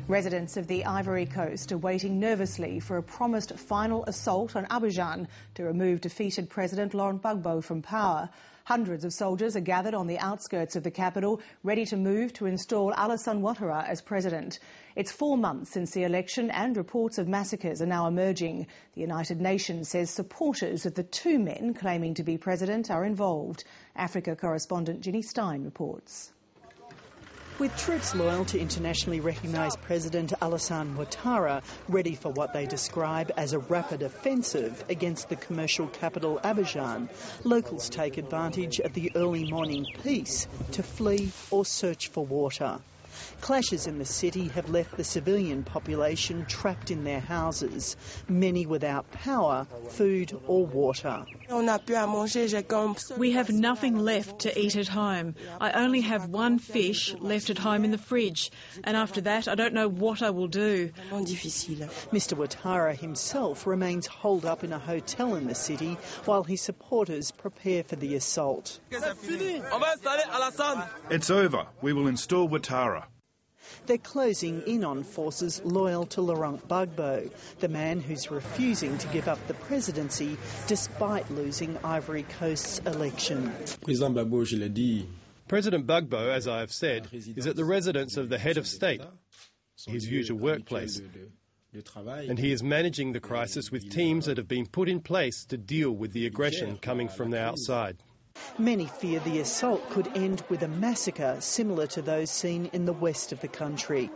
Residents of the Ivory Coast are waiting nervously for a promised final assault on Abidjan to remove defeated President Laurent Gbagbo from power. Hundreds of soldiers are gathered on the outskirts of the capital, ready to move to install Alassane Ouattara as president. It's 4 months since the election and reports of massacres are now emerging. The United Nations says supporters of the two men claiming to be president are involved. Africa correspondent Ginny Stein reports. With troops loyal to internationally recognised President Alassane Ouattara ready for what they describe as a rapid offensive against the commercial capital Abidjan, locals take advantage of the early morning peace to flee or search for water. Clashes in the city have left the civilian population trapped in their houses, many without power, food or water. We have nothing left to eat at home. I only have one fish left at home in the fridge, and after that I don't know what I will do. Mr Ouattara himself remains holed up in a hotel in the city while his supporters prepare for the assault. It's over. We will install Ouattara. They're closing in on forces loyal to Laurent Gbagbo, the man who's refusing to give up the presidency despite losing Ivory Coast's election. President Gbagbo, as I have said, is at the residence of the head of state, his usual workplace, and he is managing the crisis with teams that have been put in place to deal with the aggression coming from the outside. Many fear the assault could end with a massacre similar to those seen in the west of the country.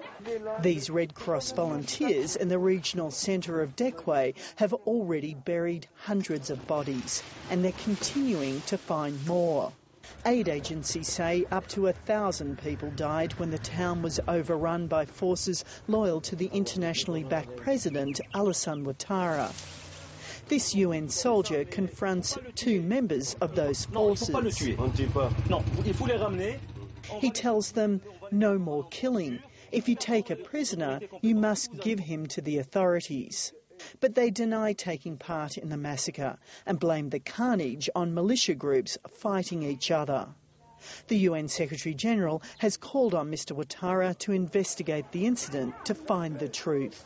These Red Cross volunteers in the regional centre of Dekwe have already buried hundreds of bodies, and they're continuing to find more. Aid agencies say up to 1,000 people died when the town was overrun by forces loyal to the internationally backed president Alassane Ouattara. This UN soldier confronts two members of those forces. He tells them, no more killing. If you take a prisoner, you must give him to the authorities. But they deny taking part in the massacre and blame the carnage on militia groups fighting each other. The UN Secretary-General has called on Mr Ouattara to investigate the incident to find the truth.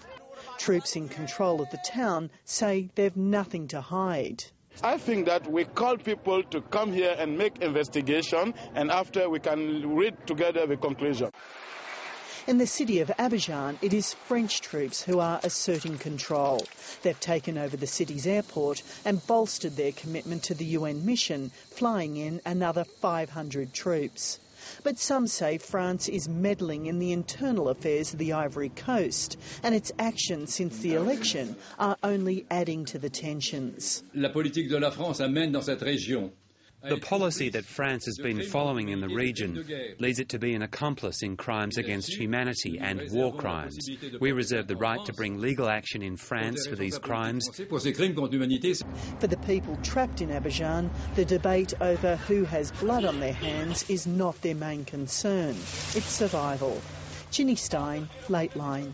Troops in control of the town say they've nothing to hide. I think that we call people to come here and make investigation, and after we can read together the conclusion. In the city of Abidjan, it is French troops who are asserting control. They've taken over the city's airport and bolstered their commitment to the UN mission, flying in another 500 troops. But some say France is meddling in the internal affairs of the Ivory Coast, and its actions since the election are only adding to the tensions. La politique de la France amène dans cette région. The policy that France has been following in the region leads it to be an accomplice in crimes against humanity and war crimes. We reserve the right to bring legal action in France for these crimes. For the people trapped in Abidjan, the debate over who has blood on their hands is not their main concern. It's survival. Ginny Stein, Late Line.